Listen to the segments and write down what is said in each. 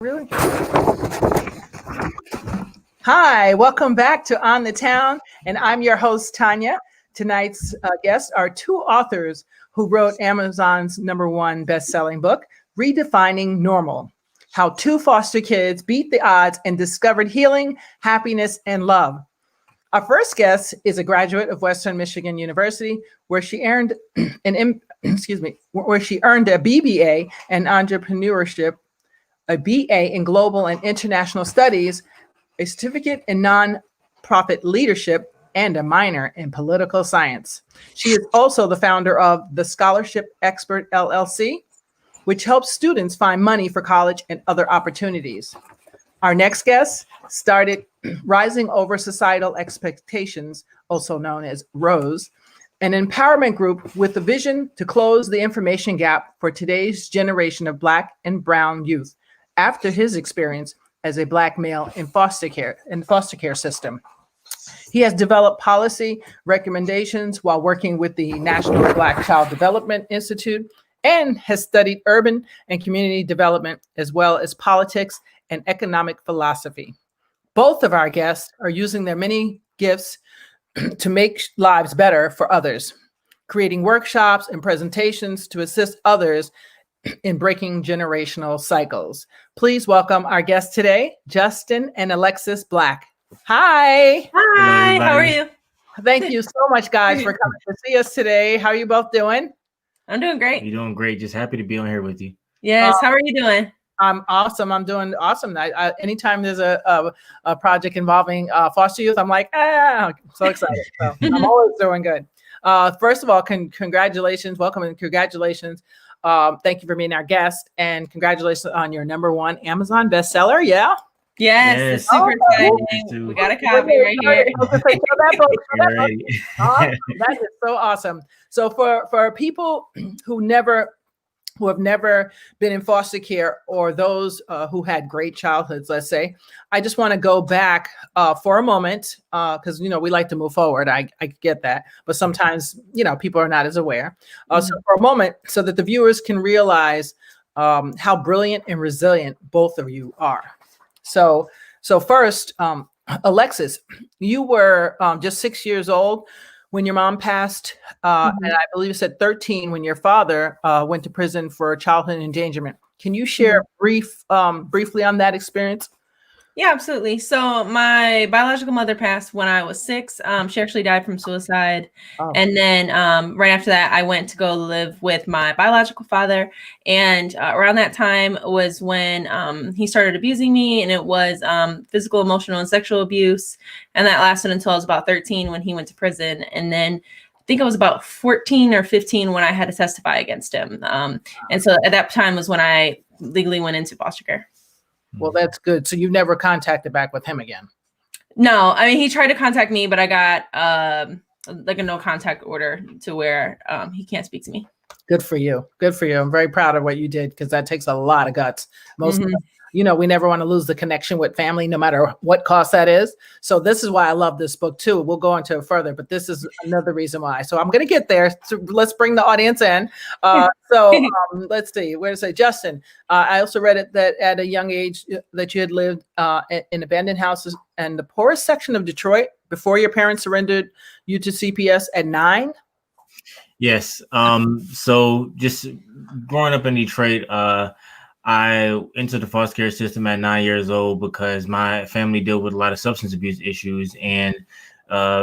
Really? Hi, welcome back to On the Town, and I'm your host, Tanya. Tonight's guests are two authors who wrote Amazon's #1 best-selling book, Redefining Normal: How Two Foster Kids Beat the Odds and Discovered Healing, Happiness, and Love. Our first guest is a graduate of Western Michigan University, where she earned where she earned a BBA in entrepreneurship, a BA in Global and International Studies, a certificate in nonprofit leadership, and a minor in political science. She is also the founder of the Scholarship Expert LLC, which helps students find money for college and other opportunities. Our next guest started Rising Over Societal Expectations, also known as ROSE, an empowerment group with the vision to close the information gap for today's generation of Black and Brown youth after his experience as a Black male in foster care system. He has developed policy recommendations while working with the National Black Child Development Institute and has studied urban and community development as well as politics and economic philosophy. Both of our guests are using their many gifts to make lives better for others, creating workshops and presentations to assist others in breaking generational cycles. Please welcome our guests today, Justin and Alexis Black. Hi. Hi, how are you? Thank you so much, guys, for coming to see us today. How are you both doing? I'm doing great. You're doing great. Just happy to be on here with you. Yes, how are you doing? I'm awesome. I'm doing awesome. Anytime there's a project involving foster youth, I'm like, I'm so excited. So I'm always doing good. First of all, congratulations, welcome and congratulations. Thank you for being our guest, and congratulations on your #1 Amazon bestseller. Yeah. Yes, it's super exciting. We got a copy right here. That is so awesome. So for people who have never been in foster care, or those who had great childhoods, let's say, I just want to go back for a moment because, we like to move forward. I get that. But sometimes, people are not as aware. So for a moment, so that the viewers can realize how brilliant and resilient both of you are. So first, Alexis, you were just 6 years old when your mom passed, and I believe you said 13 when your father went to prison for childhood endangerment. Can you share briefly on that experience? Yeah, absolutely. So my biological mother passed when I was 6. She actually died from suicide. Oh. And then right after that, I went to go live with my biological father. And around that time was when he started abusing me. And it was physical, emotional, and sexual abuse. And that lasted until I was about 13 when he went to prison. And then I think I was about 14 or 15 when I had to testify against him. And so at that time was when I legally went into foster care. Well, that's good. So you never contacted back with him again? No, I mean, he tried to contact me, but I got like a no contact order to where he can't speak to me. Good for you. Good for you. I'm very proud of what you did, because that takes a lot of guts. Most we never want to lose the connection with family, no matter what cost that is. So this is why I love this book too. We'll go into it further, but this is another reason why. So I'm going to get there. So let's bring the audience in. Let's see. Where to say, Justin? I also read it that at a young age that you had lived in abandoned houses in the poorest section of Detroit before your parents surrendered you to CPS at 9. Yes. So just growing up in Detroit, I entered the foster care system at 9 years old because my family dealt with a lot of substance abuse issues, and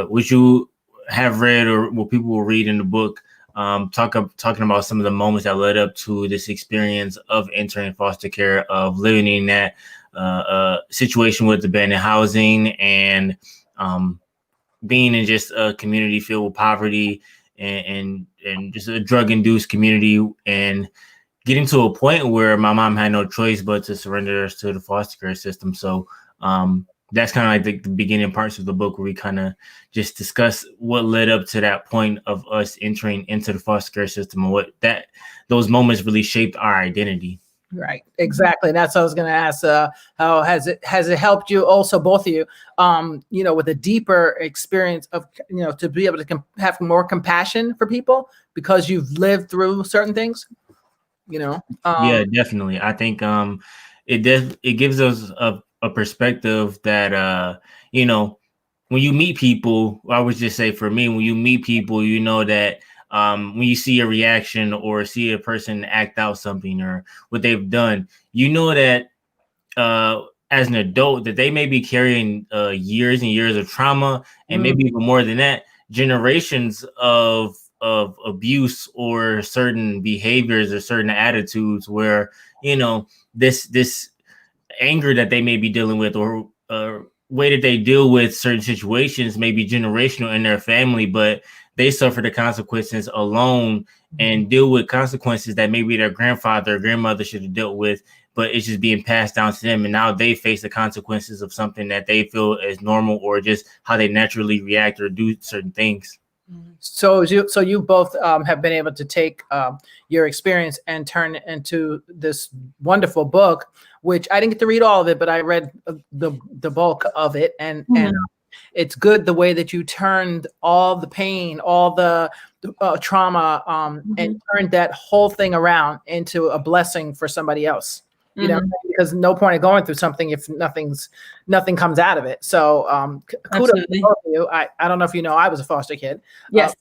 which you have read or what people will read in the book, talking about some of the moments that led up to this experience of entering foster care, of living in that situation with abandoned housing, and being in just a community filled with poverty and just a drug-induced community, and getting to a point where my mom had no choice but to surrender us to the foster care system. So that's kind of like the beginning parts of the book, where we kind of just discuss what led up to that point of us entering into the foster care system, and what those moments really shaped our identity. Right, exactly. That's what I was going to ask. How has it helped you, also both of you, with a deeper experience of, to be able to have more compassion for people because you've lived through certain things? Yeah, definitely. I think it gives us a perspective that when you meet people, I would just say for me, when you meet people, you know that when you see a reaction or see a person act out something or what they've done, you know that as an adult that they may be carrying years and years of trauma, and maybe even more than that, generations of abuse or certain behaviors or certain attitudes where this anger that they may be dealing with or way that they deal with certain situations may be generational in their family, but they suffer the consequences alone and deal with consequences that maybe their grandfather or grandmother should have dealt with, but it's just being passed down to them. And now they face the consequences of something that they feel is normal or just how they naturally react or do certain things. So you both have been able to take your experience and turn it into this wonderful book, which I didn't get to read all of it, but I read the bulk of it, and it's good the way that you turned all the pain, all the trauma, and turned that whole thing around into a blessing for somebody else. You know, because no point in going through something if nothing comes out of it. So kudos to both of you. I don't know if you know, I was a foster kid. Yes.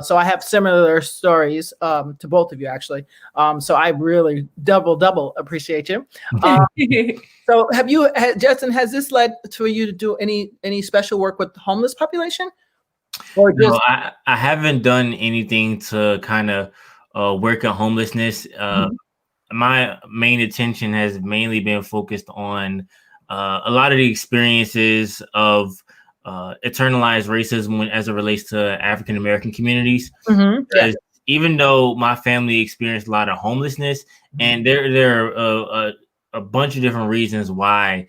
So I have similar stories to both of you, actually. So I really double appreciate you. So Justin, has this led to you to do any special work with the homeless population? Or just- No, I haven't done anything to kind of work on homelessness. My main attention has mainly been focused on a lot of the experiences of internalized racism as it relates to African American communities. Because even though my family experienced a lot of homelessness, and there are a bunch of different reasons why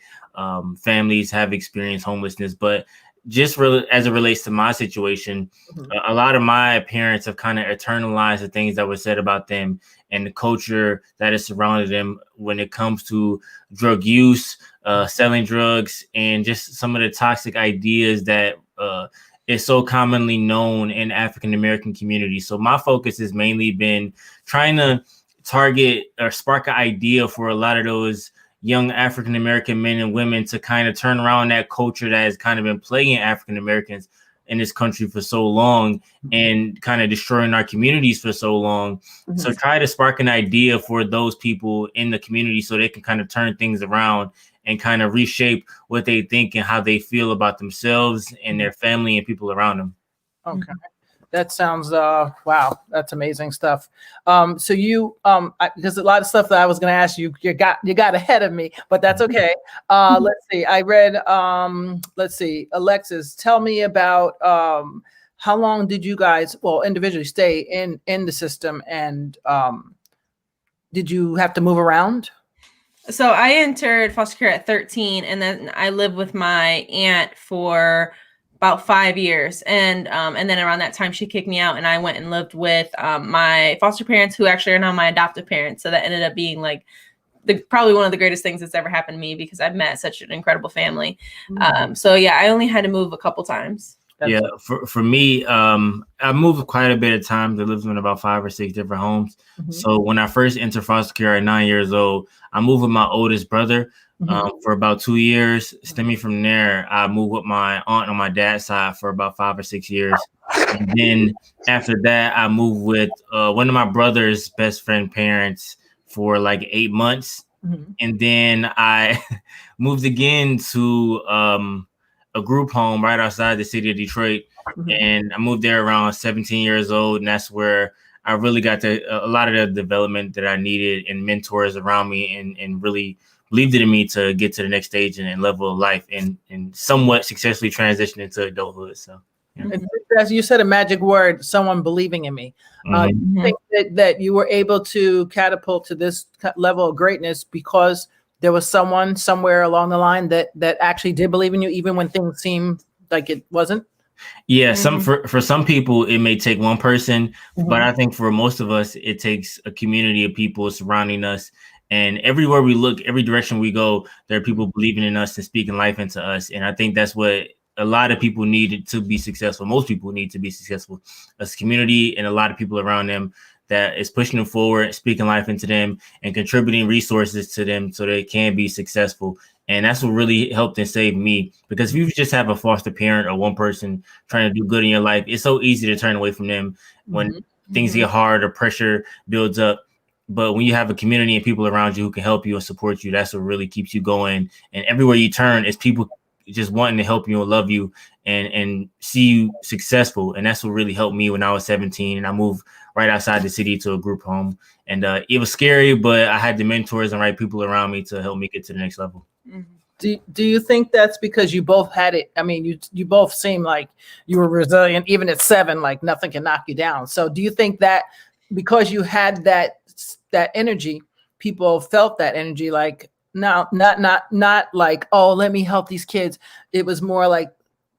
families have experienced homelessness, but just as it relates to my situation, a lot of my parents have kind of internalized the things that were said about them and the culture that has surrounded them when it comes to drug use, selling drugs, and just some of the toxic ideas that is so commonly known in African American communities. So my focus has mainly been trying to target or spark an idea for a lot of those young African American men and women to kind of turn around that culture that has kind of been plaguing African Americans in this country for so long and kind of destroying our communities for so long. So try to spark an idea for those people in the community so they can kind of turn things around and kind of reshape what they think and how they feel about themselves and their family and people around them. Okay. That sounds wow, that's amazing stuff. So you there's a lot of stuff that I was going to ask you. You got ahead of me, but that's okay. Let's see. I read Alexis, tell me about how long did you guys individually stay in the system, and did you have to move around? So I entered foster care at 13, and then I lived with my aunt for about 5 years. And then around that time, she kicked me out, and I went and lived with my foster parents, who actually are now my adoptive parents. So that ended up being like probably one of the greatest things that's ever happened to me, because I've met such an incredible family. So yeah, I only had to move a couple times. Yeah, for me, I moved quite a bit of times. I lived in about 5 or 6 different homes. So when I first entered foster care at 9 years old, I moved with my oldest brother for about 2 years. Stemming from there, I moved with my aunt on my dad's side for about 5 or 6 years. And then after that, I moved with one of my brother's best friend parents for like 8 months. And then I moved again to a group home right outside the city of Detroit. And I moved there around 17 years old. And that's where I really got a lot of the development that I needed and mentors around me and really believed in me to get to the next stage and level of life and somewhat successfully transition into adulthood. So, yeah. As you said, a magic word, someone believing in me. I think that you were able to catapult to this level of greatness because there was someone somewhere along the line that actually did believe in you, even when things seemed like it wasn't. Yeah, for some people it may take one person, but I think for most of us it takes a community of people surrounding us. And everywhere we look, every direction we go, there are people believing in us and speaking life into us. And I think that's what a lot of people need to be successful. Most people need to be successful. A community and a lot of people around them that is pushing them forward, speaking life into them, and contributing resources to them so they can be successful. And that's what really helped and saved me, because if you just have a foster parent or one person trying to do good in your life, it's so easy to turn away from them when things get hard or pressure builds up. But when you have a community and people around you who can help you and support you, that's what really keeps you going. And everywhere you turn is people just wanting to help you and love you and see you successful. And that's what really helped me when I was 17 and I moved right outside the city to a group home. And it was scary, but I had the mentors and right people around me to help me get to the next level. Do you think that's because you both had it? I mean, you both seem like you were resilient, even at 7, like nothing can knock you down. So do you think that because you had that energy, people felt that energy, like, no, not like, oh, let me help these kids. It was more like,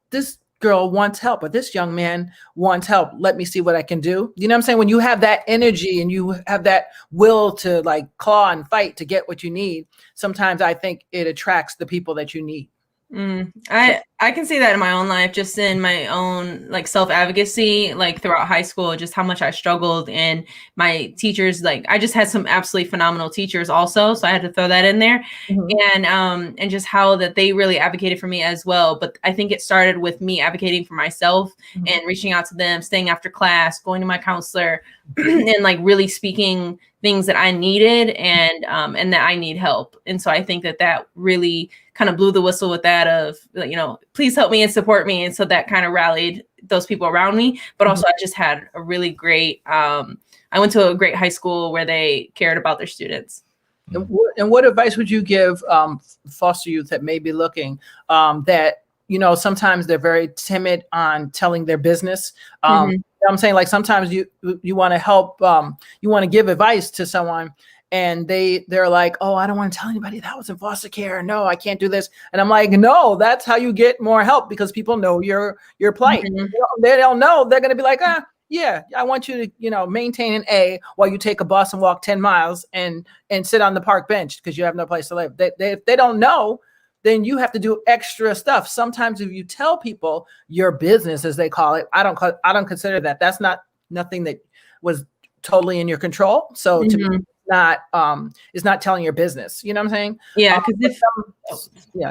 this girl wants help, or this young man wants help. Let me see what I can do. You know what I'm saying? When you have that energy and you have that will to like claw and fight to get what you need, sometimes I think it attracts the people that you need. I can see that in my own life, just in my own like self-advocacy, like throughout high school, just how much I struggled, and my teachers, like I just had some absolutely phenomenal teachers also. So I had to throw that in there. And just how that they really advocated for me as well. But I think it started with me advocating for myself and reaching out to them, staying after class, going to my counselor and like really speaking things that I needed and that I need help. And so I think that really kind of blew the whistle with that of, you know, please help me and support me. And so that kind of rallied those people around me. But also I just had a really great, I went to a great high school where they cared about their students. And what advice would you give foster youth that may be looking that, you know, sometimes they're very timid on telling their business? You know what I'm saying, like sometimes you want to help, you want to give advice to someone and they're like, oh, I don't want to tell anybody that I was in foster care. No, I can't do this. And I'm like, no, that's how you get more help, because people know your plight. They don't know. They're going to be like, yeah, I want you to, you know, maintain an A while you take a bus and walk 10 miles and sit on the park bench because you have no place to live. If they don't know, then you have to do extra stuff. Sometimes if you tell people your business, as they call it, I don't consider that. That's nothing that was totally in your control. So to me, it's not telling your business. You know what I'm saying? Yeah. Because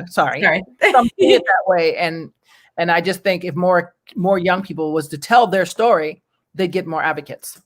sorry. Some see it that way, and I just think if more young people was to tell their story, they'd get more advocates.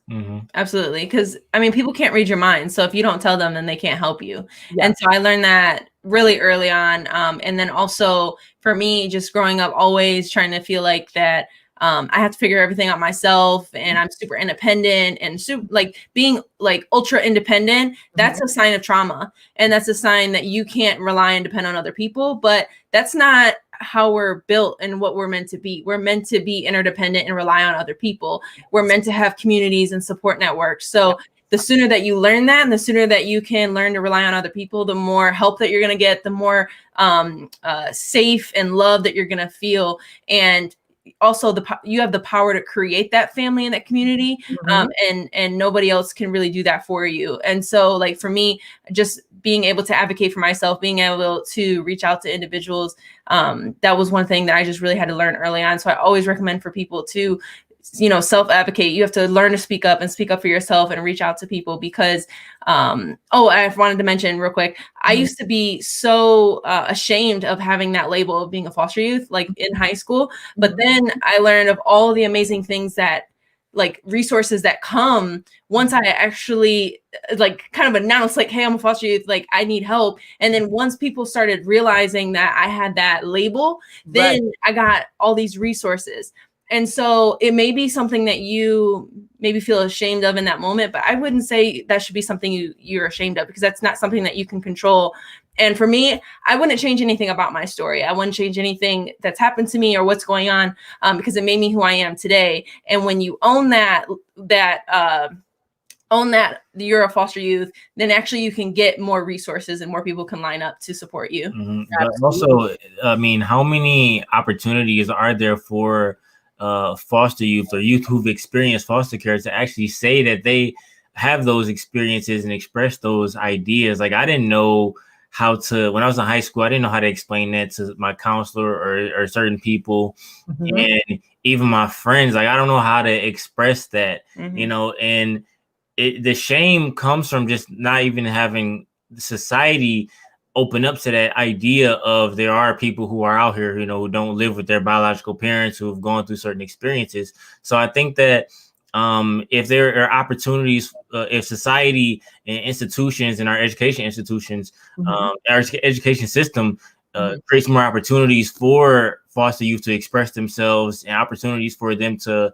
Absolutely. Because I mean, people can't read your mind. So if you don't tell them, then they can't help you. Yeah. And so I learned that really early on. And then also for me, just growing up, always trying to feel like that I have to figure everything out myself, and I'm super independent and like being like ultra independent. That's a sign of trauma. And that's a sign that you can't rely and depend on other people. But that's not how we're built and what we're meant to be. We're meant to be interdependent and rely on other people. We're meant to have communities and support networks. So the sooner that you learn that, and the sooner that you can learn to rely on other people, the more help that you're going to get, the more safe and love that you're going to feel. And also you have the power to create that family and that community. And nobody else can really do that for you. And so like for me, just being able to advocate for myself, being able to reach out to individuals, that was one thing that I just really had to learn early on. So I always recommend for people to, you know, self-advocate. You have to learn to speak up for yourself and reach out to people, because I wanted to mention real quick, I used to be so ashamed of having that label of being a foster youth, like in high school. But then I learned of all the amazing things that, like, resources that come once I actually like kind of announced like, hey, I'm a foster youth, like I need help. And then once people started realizing that I had that label, then I got all these resources. And so it may be something that you maybe feel ashamed of in that moment, but I wouldn't say that should be something you're ashamed of, because that's not something that you can control. And for me, I wouldn't change anything about my story. I wouldn't change anything that's happened to me or what's going on, because it made me who I am today. And when you own that you're a foster youth, then actually you can get more resources and more people can line up to support you. But also, I mean, how many opportunities are there for foster youth or youth who've experienced foster care to actually say that they have those experiences and express those ideas? Like, I didn't know how to, when I was in high school, I didn't know how to explain that to my counselor or certain people. And even my friends, like, I don't know how to express that, you know, and the shame comes from just not even having society open up to that idea of there are people who are out here, who don't live with their biological parents, who have gone through certain experiences. So I think that if there are opportunities, if society and institutions and our education institutions, our education system creates more opportunities for foster youth to express themselves and opportunities for them to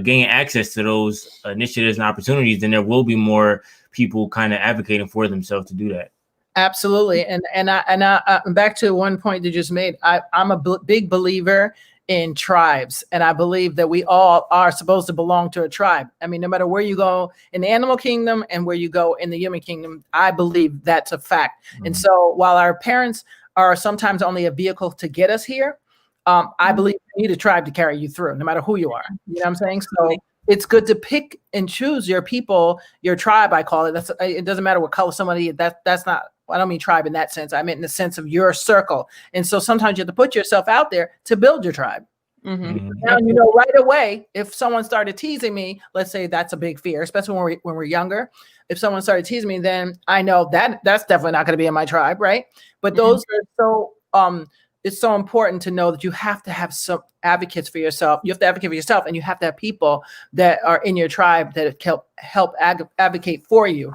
gain access to those initiatives and opportunities, then there will be more people kind of advocating for themselves to do that. Absolutely. And I back to one point you just made. I'm a big believer in tribes, and I believe that we all are supposed to belong to a tribe. I mean, no matter where you go in the animal kingdom and where you go in the human kingdom, I believe that's a fact. And so while our parents are sometimes only a vehicle to get us here, I believe you need a tribe to carry you through, no matter who you are. You know what I'm saying? So it's good to pick and choose your people, your tribe, I call it. It doesn't matter what color somebody is. That's not, I don't mean tribe in that sense. I meant in the sense of your circle. And so sometimes you have to put yourself out there to build your tribe. Now, right away, if someone started teasing me, let's say that's a big fear, especially when we're younger. If someone started teasing me, then I know that's definitely not going to be in my tribe, right? But those are so it's so important to know that you have to have some advocates for yourself. You have to advocate for yourself, and you have to have people that are in your tribe that help advocate for you.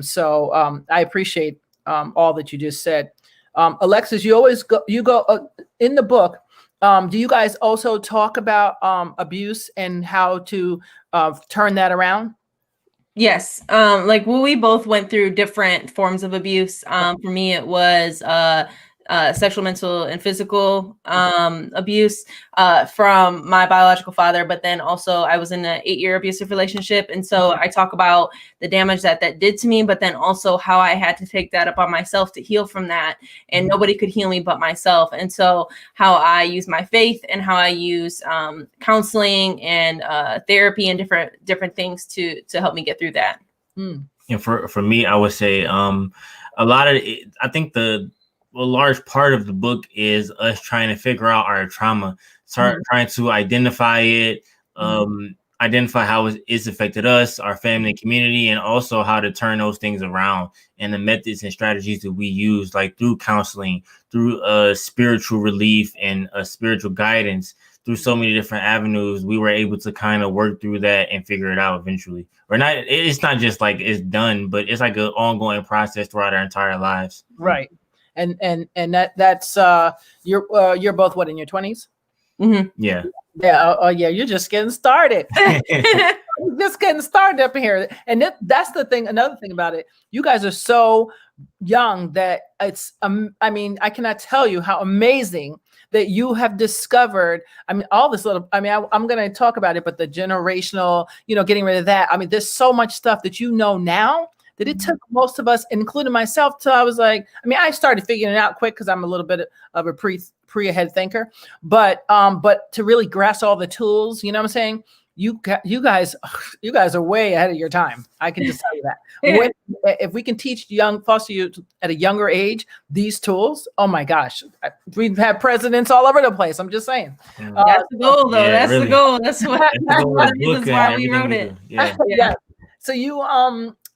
So I appreciate all that you just said. Alexis, you always go in the book. Do you guys also talk about abuse and how to turn that around? Yes. We both went through different forms of abuse. For me, it was sexual, mental, and physical abuse from my biological father. But then also I was in an 8-year abusive relationship. And so I talk about the damage that did to me, but then also how I had to take that upon myself to heal from that. And nobody could heal me but myself. And so how I use my faith and how I use counseling and therapy and different things to help me get through that. And for me, I would say a lot of it, I think a large part of the book is us trying to figure out our trauma, trying to identify it, identify how it's affected us, our family and community, and also how to turn those things around, and the methods and strategies that we use, like through counseling, through spiritual relief and spiritual guidance, through so many different avenues. We were able to kind of work through that and figure it out eventually. Or not, it's not just like it's done, but it's like an ongoing process throughout our entire lives. Right. And that's you're both what, in your 20s? Yeah. Oh yeah, you're just getting started. Just getting started up here. And that's the thing. Another thing about it, you guys are so young that it's I mean, I cannot tell you how amazing that you have discovered. I mean, all this little, I'm going to talk about it, but the generational, getting rid of that. I mean, there's so much stuff that now that it took most of us, including myself, till I was like, I started figuring it out quick because I'm a little bit of a pre-ahead thinker, but to really grasp all the tools, you know what I'm saying? You guys are way ahead of your time. I can just tell you that. If we can teach foster youth at a younger age these tools, oh my gosh, we've had presidents all over the place. I'm just saying. That's the goal, though. Yeah, that's really. the goal. That's why we wrote it. Yeah. Yeah. So you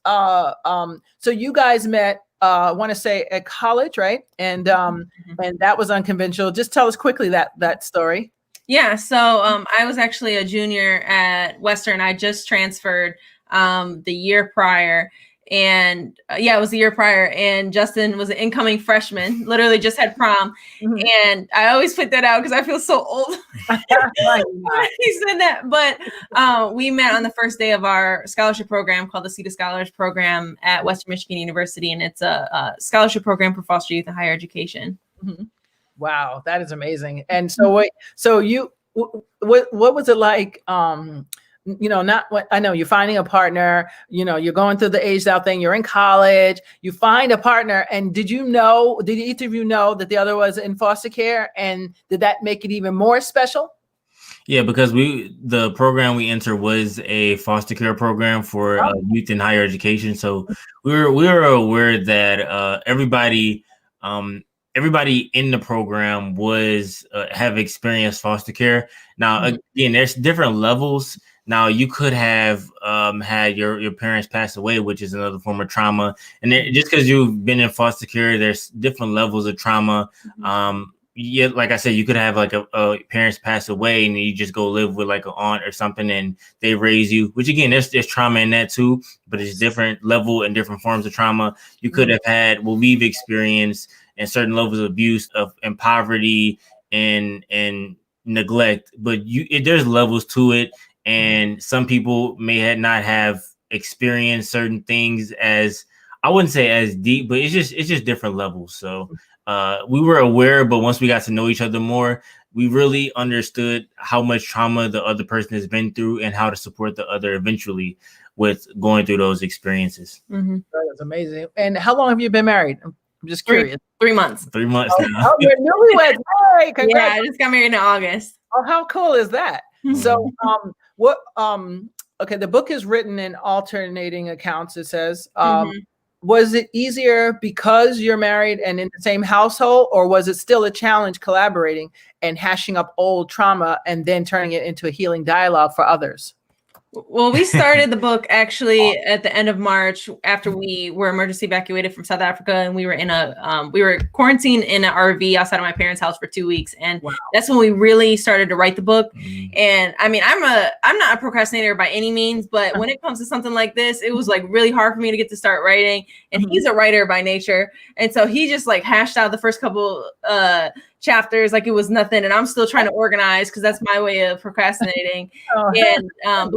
so you guys met. I want to say at college, right? And and that was unconventional. Just tell us quickly that story. Yeah, so I was actually a junior at Western. I just transferred the year prior. And it was the year prior. And Justin was an incoming freshman, literally just had prom. And I always put that out because I feel so old. He said that. But we met on the first day of our scholarship program called the Seat of Scholars program at Western Michigan University. And it's a scholarship program for foster youth and higher education. Wow, that is amazing. And so what was it like? Not what I know, you're finding a partner, you're going through the aged out thing, you're in college, you find a partner. And did each of you know that the other was in foster care? And did that make it even more special? Yeah, because the program we entered was a foster care program for youth in higher education. So we were aware that everybody in the program have experienced foster care. Now, again, there's different levels Now you could have had your parents pass away, which is another form of trauma. And just because you've been in foster care, there's different levels of trauma. Yeah, like I said, you could have like a parents pass away and you just go live with like an aunt or something and they raise you, which again, there's trauma in that too, but it's different level and different forms of trauma. You could have had what we've experienced and certain levels of abuse and poverty and neglect, but there's levels to it. And some people may not have experienced certain things as, I wouldn't say as deep, but it's just different levels. So we were aware, but once we got to know each other more, we really understood how much trauma the other person has been through and how to support the other eventually with going through those experiences. That's amazing. And how long have you been married? I'm just curious. 3 months. 3 months now. Oh, you're newlyweds. Hey, congrats. Yeah, I just got married in August. Oh, how cool is that? So, okay, the book is written in alternating accounts, it says. Was it easier because you're married and in the same household, or was it still a challenge collaborating and hashing up old trauma and then turning it into a healing dialogue for others? Well, we started the book actually at the end of March after we were emergency evacuated from South Africa, and we were quarantined in an RV outside of my parents' house for 2 weeks, and that's when we really started to write the book. And I mean, I'm not a procrastinator by any means, but when it comes to something like this, it was like really hard for me to get to start writing. And he's a writer by nature, and so he just like hashed out the first couple chapters like it was nothing, and I'm still trying to organize because that's my way of procrastinating. But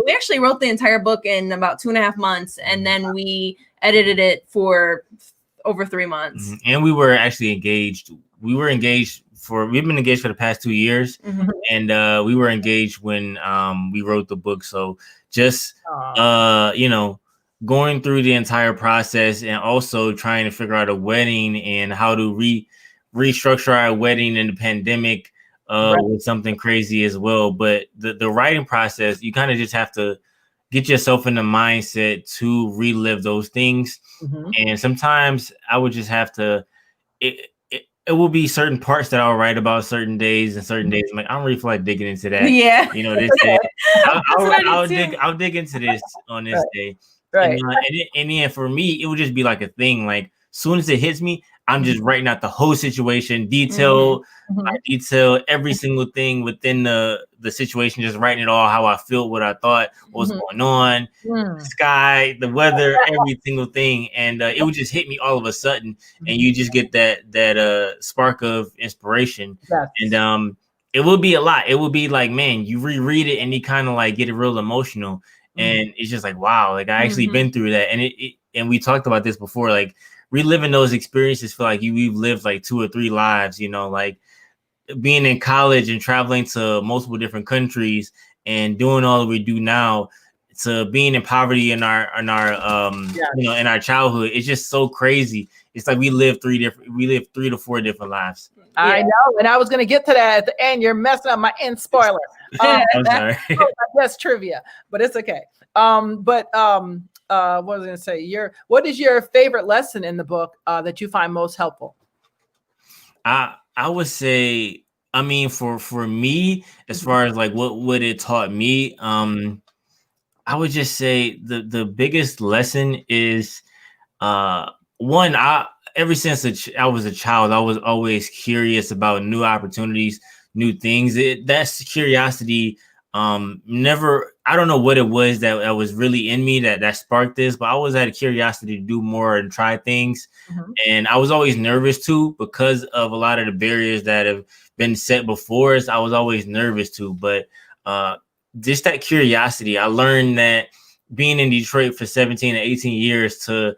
we actually wrote the entire book in about 2.5 months, and then we edited it for over 3 months. And we were actually engaged. We've been engaged for the past 2 years, and we were engaged when we wrote the book. So just going through the entire process and also trying to figure out a wedding and how to restructure our wedding in the pandemic was something crazy as well. But the writing process, you kind of just have to get yourself in the mindset to relive those things. And sometimes I would just have to, it will be certain parts that I'll write about certain days, and certain days I'm like, I don't really feel like digging into that. Yeah. This day. I'll dig into this on this day. Right. And then for me, it would just be like a thing. Like, soon as it hits me, I'm just writing out the whole situation, detail. I detail every single thing within the situation, just writing it all, how I feel, what I thought, what was going on, the sky, the weather, every single thing. And it would just hit me all of a sudden. And you just get that spark of inspiration. And it will be a lot. It will be like, man, you reread it and you kind of like get it real emotional. And it's just like, wow, like I actually been through that. And and we talked about this before, like reliving those experiences feel like we've lived like 2 or 3 lives, like being in college and traveling to multiple different countries and doing all that we do now, to being in poverty in our in our childhood. It's just so crazy. It's like we live 3 to 4 different lives. I know, and I was going to get to that at the end. You're messing up my end spoiler. I'm sorry. That's trivia, but it's okay. What was I going to say? What is your favorite lesson in the book that you find most helpful? I would say, I mean, for me, as far as like what it taught me, I would just say the biggest lesson is one, ever since I was a child, I was always curious about new opportunities, new things. That's curiosity. I don't know what it was that was really in me that sparked this, but I always had a curiosity to do more and try things. And I was always nervous too, because of a lot of the barriers that have been set before us. I was always nervous too, but just that curiosity. I learned that being in Detroit for 17 and 18 years to,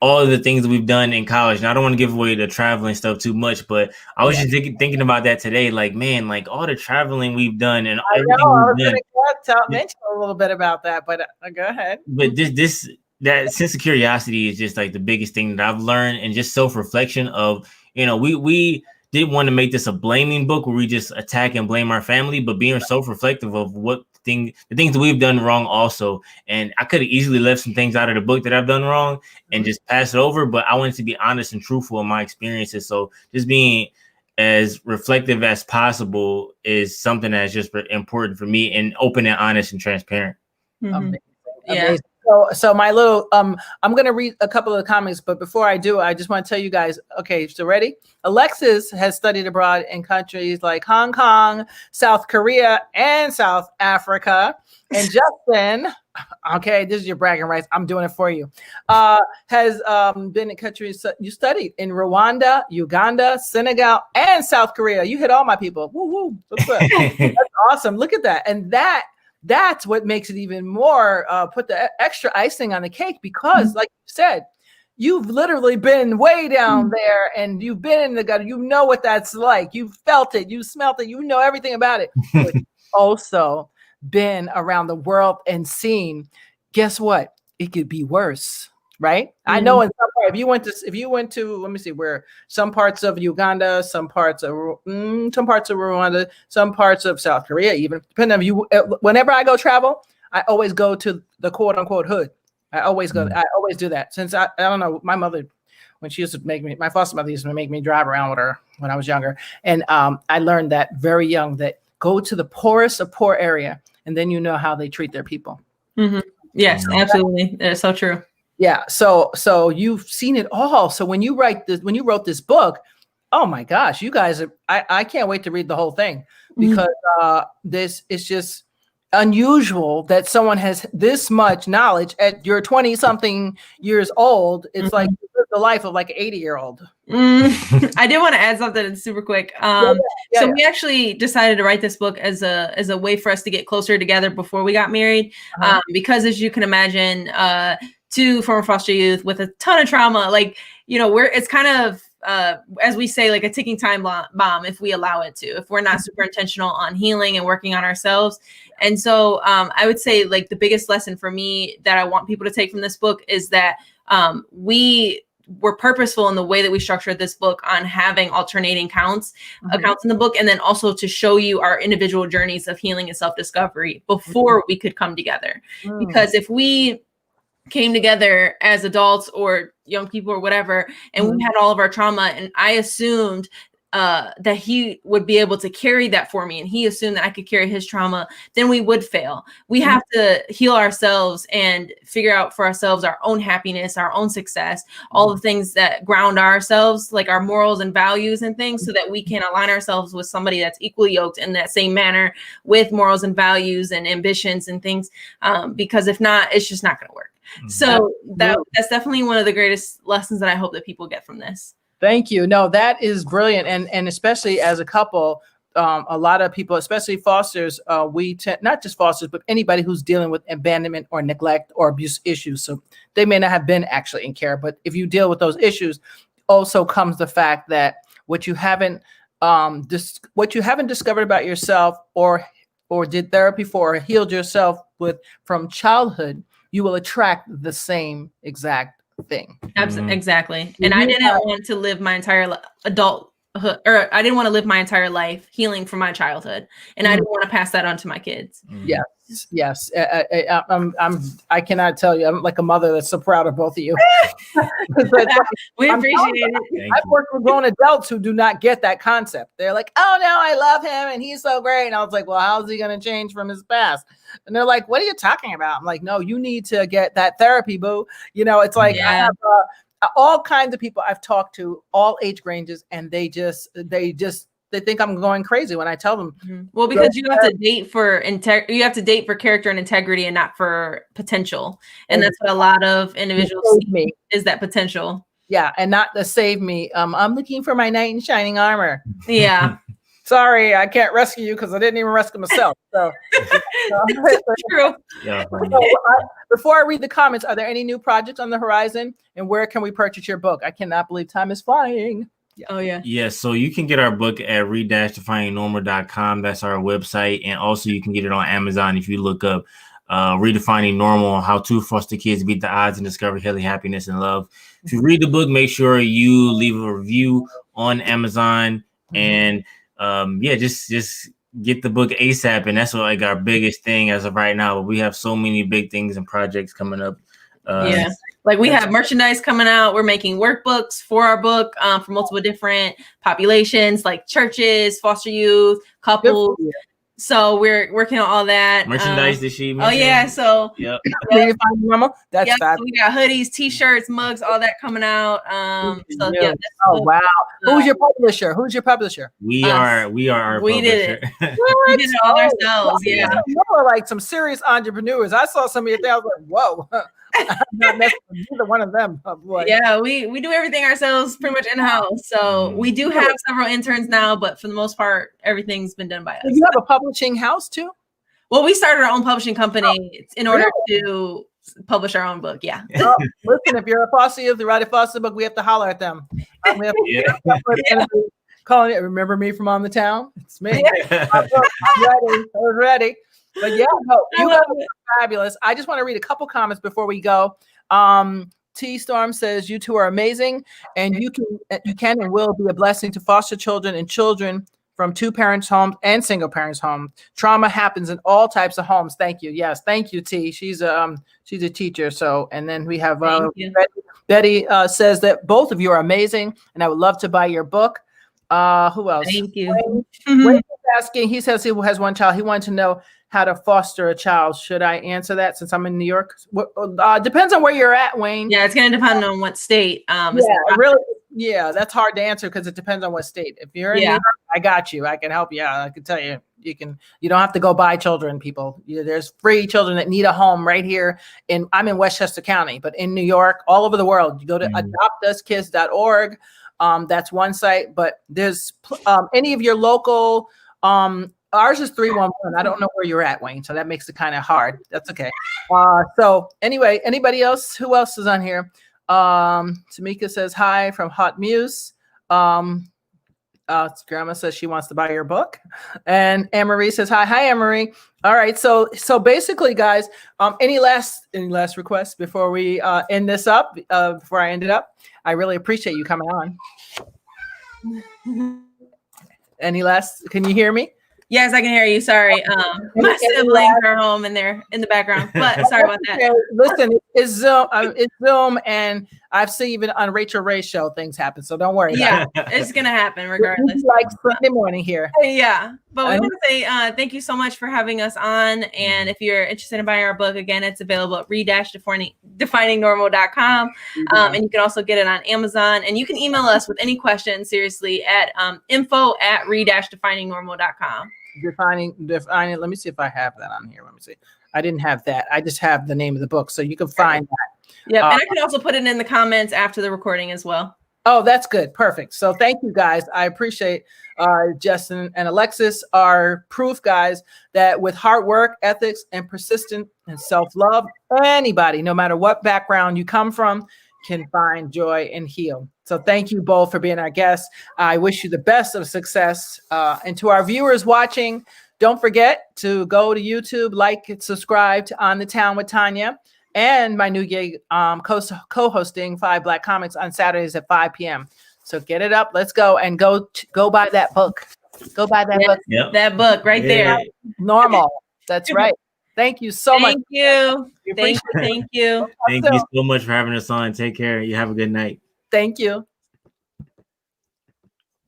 all of the things that we've done in college. And I don't want to give away the traveling stuff too much, but I was just thinking about that today. Like, man, like all the traveling we've done and everything we've done. I was mention a little bit about that, but go ahead. But that sense of curiosity is just like the biggest thing that I've learned, and just self-reflection of, we didn't want to make this a blaming book where we just attack and blame our family, but being self-reflective of the things that we've done wrong also. And I could have easily left some things out of the book that I've done wrong and just pass it over, but I wanted to be honest and truthful in my experiences. So just being as reflective as possible is something that's just important for me, and open and honest and transparent. Amazing. Amazing. So my little I'm gonna read a couple of the comments, but before I do, I just want to tell you guys. Okay, so ready? Alexis has studied abroad in countries like Hong Kong, South Korea, and South Africa. And Justin, okay, this is your bragging rights. I'm doing it for you. Has been in countries you studied in Rwanda, Uganda, Senegal, and South Korea. You hit all my people. Woo woo. That's awesome. Look at that. And that's what makes it even more put the extra icing on the cake, because like you said, you've literally been way down there, and you've been in the gutter. You know what that's like. You felt it, you smelt it, you know everything about it. But also been around the world and seen, guess what? It could be worse. Right. I know in some part, if you went to, let me see, where some parts of Uganda, some parts of Rwanda, some parts of South Korea, even depending on you, whenever I go travel, I always go to the quote unquote hood. I always go, I always do that, since I don't know, my mother, when she used to make me, my foster mother used to make me drive around with her when I was younger. And I learned that very young, that go to the poorest of poor area, and then you know how they treat their people. Yes, absolutely. That's so true. Yeah. So you've seen it all. So when you wrote this book, oh my gosh, you guys I can't wait to read the whole thing, because this is just unusual that someone has this much knowledge at your 20 something years old. It's like the life of like an 80-year-old. I did want to add something super quick. So we actually decided to write this book as a way for us to get closer together before we got married. Because as you can imagine, two former foster youth with a ton of trauma, like, you know, it's kind of, as we say, like a ticking time bomb if we allow it to, if we're not super intentional on healing and working on ourselves. And so I would say, like, the biggest lesson for me that I want people to take from this book is that we were purposeful in the way that we structured this book on having alternating accounts in the book, and then also to show you our individual journeys of healing and self-discovery before we could come together. Because if we came together as adults or young people or whatever, and we had all of our trauma, and I assumed that he would be able to carry that for me, and he assumed that I could carry his trauma, then we would fail. We have to heal ourselves and figure out for ourselves our own happiness, our own success, all the things that ground ourselves, like our morals and values and things, so that we can align ourselves with somebody that's equally yoked in that same manner with morals and values and ambitions and things. Because if not, it's just not going to work. So that's definitely one of the greatest lessons that I hope that people get from this. Thank you. No, that is brilliant. And especially as a couple, a lot of people, especially fosters, we tend, not just fosters, but anybody who's dealing with abandonment or neglect or abuse issues. So they may not have been actually in care, but if you deal with those issues, also comes the fact that what you haven't discovered about yourself, or did therapy for, or healed yourself with from childhood, you will attract the same exact thing. Exactly. And I didn't want to live my entire adulthood, or I didn't want to live my entire life healing from my childhood, and I didn't want to pass that on to my kids. Yes. I cannot tell you. I'm like a mother that's so proud of both of you. We appreciate it. I've worked with grown adults who do not get that concept. They're like, "Oh no, I love him and he's so great." And I was like, "Well, how's he going to change from his past?" And they're like, "What are you talking about?" I'm like, "No, you need to get that therapy, boo." You know, it's like I have all kinds of people I've talked to, all age ranges, and they think I'm going crazy when I tell them. Well, because you have to date for character and integrity, and not for potential. And that's what a lot of individuals see, is that potential. Yeah, and not to save me. I'm looking for my knight in shining armor. Yeah. Sorry, I can't rescue you because I didn't even rescue myself. So, true. Yeah. Before I read the comments, are there any new projects on the horizon, and where can we purchase your book? I cannot believe time is flying. Oh yeah. Yeah. So you can get our book at redefiningnormal.com. That's our website. And also you can get it on Amazon if you look up Redefining Normal, How to Foster Kids Beat the Odds and Discover Healthy Happiness and Love. If you read the book, make sure you leave a review on Amazon, and just get the book ASAP. And that's what, like, our biggest thing as of right now. But we have so many big things and projects coming up. Like we have merchandise coming out. We're making workbooks for our book for multiple different populations, like churches, foster youth, couples. So we're working on all that. Merchandise that she mentioned. Oh yeah, so yep. Redefining Normal. That's fabulous. So we got hoodies, t-shirts, mugs, all that coming out. So yeah. Oh wow. Who's your publisher? We are our publisher. Did it. We did it all ourselves. Yeah. You are like some serious entrepreneurs. I saw some of your things. I was like, whoa. I'm not messing with either one of them. Yeah, we do everything ourselves pretty much in-house. So we do have several interns now, but for the most part, everything's been done by us. You have a publishing house too? Well, we started our own publishing company in order to publish our own book. Yeah. Listen, if you're a foster youth, write a foster book, we have to holler at them. Calling it, remember me from On the Town? It's me. I was ready. But yeah, no, you guys are fabulous. I just want to read a couple comments before we go. T Storm says, you two are amazing, and you can and will be a blessing to foster children and children from two parents' homes and single parents' homes. Trauma happens in all types of homes. Thank you. Yes, thank you, T. She's a teacher. So, and then we have Betty says that both of you are amazing, and I would love to buy your book. Who else? Thank you. Wayne is asking. He says he has one child. He wanted to know how to foster a child. Should I answer that since I'm in New York? Depends on where you're at, Wayne. Yeah, it's going to depend on what state. Yeah, that's hard to answer because it depends on what state. If you're in New York, I got you. I can help you out. I can tell you. You don't have to go buy children, people. There's free children that need a home right here. I'm in Westchester County, but in New York, all over the world, you go to adoptuskids.org. That's one site, but there's any of your local, ours is 311. I don't know where you're at, Wayne, so that makes it kind of hard. That's okay. So anyway, anybody else? Who else is on here? Tamika says hi from Hot Muse. Grandma says she wants to buy your book, and Anne-Marie says hi. Hi, Anne-Marie. All right, so basically, guys, any last requests before we end this up? Before I end it up, I really appreciate you coming on. Any last? Can you hear me? Yes, I can hear you. Sorry. My siblings are home and they're in the background, but sorry about that. Listen, it's Zoom, and I've seen even on Rachel Ray's show things happen, so don't worry. Yeah, it's gonna happen regardless. Like Sunday morning here. Yeah, but we want to say thank you so much for having us on. And if you're interested in buying our book, again, it's available at redefiningnormal.com, and you can also get it on Amazon. And you can email us with any questions, seriously, at info@redefiningnormal.com. Defining. Let me see if I have that on here. Let me see. I didn't have that. I just have the name of the book, so you can find that. Yeah, and I can also put it in the comments after the recording as well. Oh, that's good. Perfect. So thank you, guys. I appreciate Justin and Alexis are proof, guys, that with hard work, ethics, and persistent and self-love, anybody, no matter what background you come from, can find joy and heal. So thank you both for being our guests. I wish you the best of success. And to our viewers watching, don't forget to go to YouTube, like, and subscribe to On the Town with Tanya, and my new gig, co-hosting 5 Black Comics on Saturdays at 5 p.m. So get it up. Let's go and go buy that book. Go buy that book. Yep. That book right there. Normal. That's right. Thank you so much. Thank you. Thank you. Thank you so much for having us on. Take care. You have a good night. Thank you.